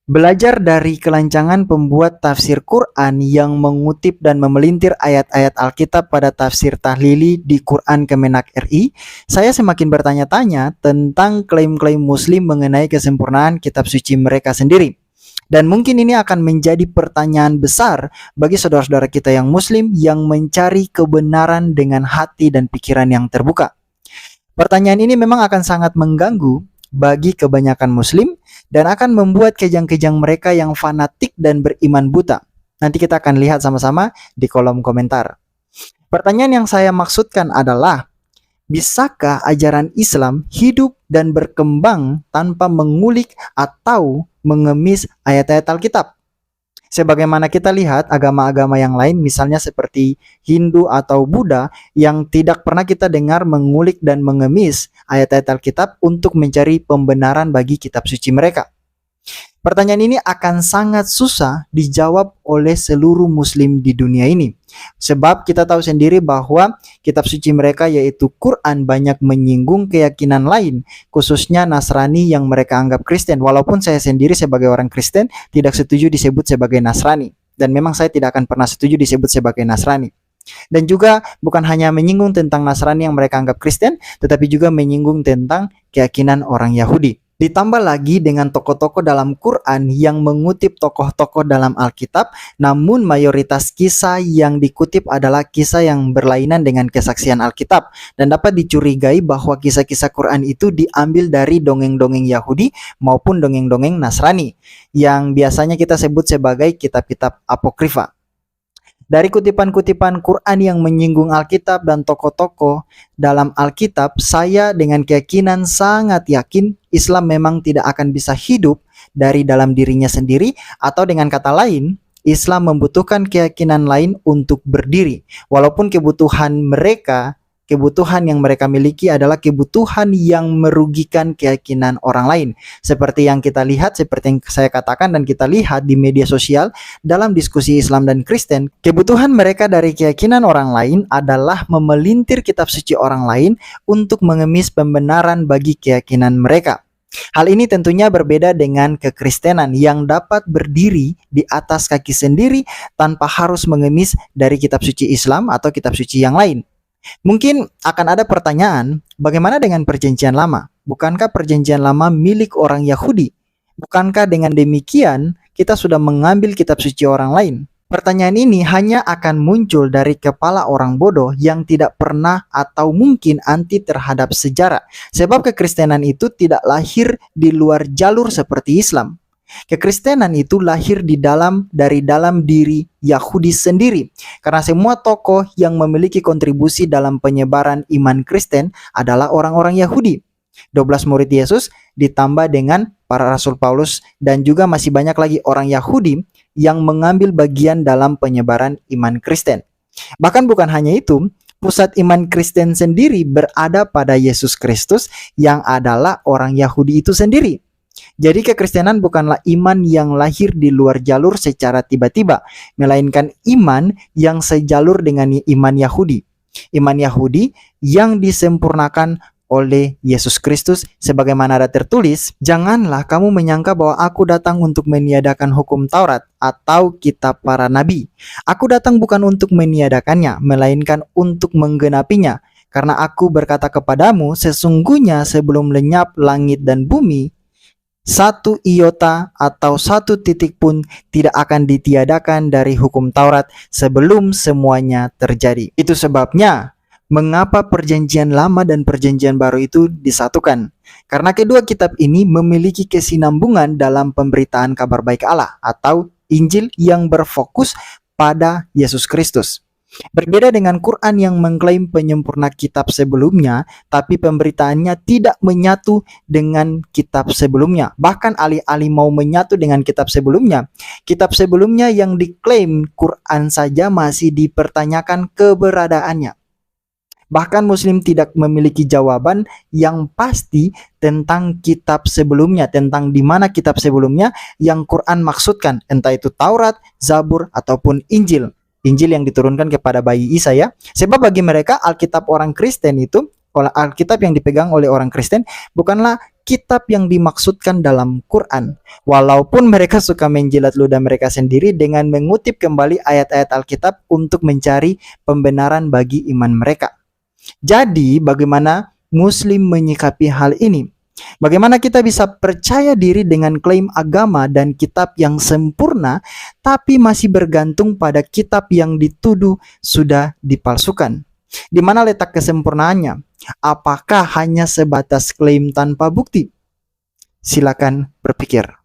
Belajar dari kelancangan pembuat tafsir Quran yang mengutip dan memelintir ayat-ayat Alkitab pada tafsir tahlili di Quran Kemenak RI, saya semakin bertanya-tanya tentang klaim-klaim Muslim mengenai kesempurnaan kitab suci mereka sendiri. Dan mungkin ini akan menjadi pertanyaan besar bagi saudara-saudara kita yang Muslim yang mencari kebenaran dengan hati dan pikiran yang terbuka. Pertanyaan ini memang akan sangat mengganggu bagi kebanyakan Muslim dan akan membuat kejang-kejang mereka yang fanatik dan beriman buta. Nanti kita akan lihat sama-sama di kolom komentar. Pertanyaan yang saya maksudkan adalah, bisakah ajaran Islam hidup dan berkembang tanpa mengulik atau mengemis ayat-ayat Alkitab? Sebagaimana kita lihat agama-agama yang lain, misalnya seperti Hindu atau Buddha, yang tidak pernah kita dengar mengulik dan mengemis ayat-ayat Alkitab untuk mencari pembenaran bagi kitab suci mereka. Pertanyaan ini akan sangat susah dijawab oleh seluruh Muslim di dunia ini. Sebab kita tahu sendiri bahwa kitab suci mereka yaitu Quran banyak menyinggung keyakinan lain, khususnya Nasrani yang mereka anggap Kristen. Walaupun saya sendiri sebagai orang Kristen tidak setuju disebut sebagai Nasrani. Dan memang saya tidak akan pernah setuju disebut sebagai Nasrani. Dan juga bukan hanya menyinggung tentang Nasrani yang mereka anggap Kristen, tetapi juga menyinggung tentang keyakinan orang Yahudi. Ditambah lagi dengan tokoh-tokoh dalam Quran yang mengutip tokoh-tokoh dalam Alkitab, namun mayoritas kisah yang dikutip adalah kisah yang berlainan dengan kesaksian Alkitab, dan dapat dicurigai bahwa kisah-kisah Quran itu diambil dari dongeng-dongeng Yahudi maupun dongeng-dongeng Nasrani, yang biasanya kita sebut sebagai kitab-kitab apokrifa. Dari kutipan-kutipan Quran yang menyinggung Alkitab dan tokoh-tokoh dalam Alkitab, saya dengan keyakinan sangat yakin Islam memang tidak akan bisa hidup dari dalam dirinya sendiri, atau dengan kata lain, Islam membutuhkan keyakinan lain untuk berdiri. Walaupun kebutuhan yang mereka miliki adalah kebutuhan yang merugikan keyakinan orang lain. Seperti yang kita lihat, seperti yang saya katakan dan kita lihat di media sosial dalam diskusi Islam dan Kristen, kebutuhan mereka dari keyakinan orang lain adalah memelintir kitab suci orang lain untuk mengemis pembenaran bagi keyakinan mereka. Hal ini tentunya berbeda dengan kekristenan yang dapat berdiri di atas kaki sendiri tanpa harus mengemis dari kitab suci Islam atau kitab suci yang lain. Mungkin akan ada pertanyaan, bagaimana dengan perjanjian lama? Bukankah perjanjian lama milik orang Yahudi? Bukankah dengan demikian kita sudah mengambil kitab suci orang lain? Pertanyaan ini hanya akan muncul dari kepala orang bodoh yang tidak pernah atau mungkin anti terhadap sejarah. Sebab kekristenan itu tidak lahir di luar jalur seperti Islam. Kekristenan itu lahir dari dalam diri Yahudi sendiri, karena semua tokoh yang memiliki kontribusi dalam penyebaran iman Kristen adalah orang-orang Yahudi. 12 murid Yesus ditambah dengan para rasul Paulus, dan juga masih banyak lagi orang Yahudi yang mengambil bagian dalam penyebaran iman Kristen. Bahkan bukan hanya itu, pusat iman Kristen sendiri berada pada Yesus Kristus yang adalah orang Yahudi itu sendiri. Jadi kekristenan bukanlah iman yang lahir di luar jalur secara tiba-tiba, melainkan iman yang sejalur dengan iman Yahudi. Iman Yahudi yang disempurnakan oleh Yesus Kristus, sebagaimana ada tertulis, "Janganlah kamu menyangka bahwa aku datang untuk meniadakan hukum Taurat atau kitab para nabi. Aku datang bukan untuk meniadakannya, melainkan untuk menggenapinya. Karena aku berkata kepadamu, sesungguhnya sebelum lenyap langit dan bumi, satu iota atau satu titik pun tidak akan ditiadakan dari hukum Taurat sebelum semuanya terjadi." Itu sebabnya mengapa perjanjian lama dan perjanjian baru itu disatukan. Karena kedua kitab ini memiliki kesinambungan dalam pemberitaan kabar baik Allah atau Injil yang berfokus pada Yesus Kristus. Berbeda dengan Quran yang mengklaim penyempurna kitab sebelumnya, tapi pemberitaannya tidak menyatu dengan kitab sebelumnya. Bahkan alih-alih mau menyatu dengan kitab sebelumnya yang diklaim Quran saja masih dipertanyakan keberadaannya. Bahkan Muslim tidak memiliki jawaban yang pasti tentang kitab sebelumnya, tentang di mana kitab sebelumnya yang Quran maksudkan, entah itu Taurat, Zabur, ataupun Injil. Injil yang diturunkan kepada bayi Isa ya. Sebab bagi mereka Alkitab orang Kristen itu, Alkitab yang dipegang oleh orang Kristen bukanlah kitab yang dimaksudkan dalam Quran. Walaupun mereka suka menjilat ludah mereka sendiri dengan mengutip kembali ayat-ayat Alkitab untuk mencari pembenaran bagi iman mereka. Jadi, bagaimana Muslim menyikapi hal ini? Bagaimana kita bisa percaya diri dengan klaim agama dan kitab yang sempurna, tapi masih bergantung pada kitab yang dituduh sudah dipalsukan? Di mana letak kesempurnaannya? Apakah hanya sebatas klaim tanpa bukti? Silakan berpikir.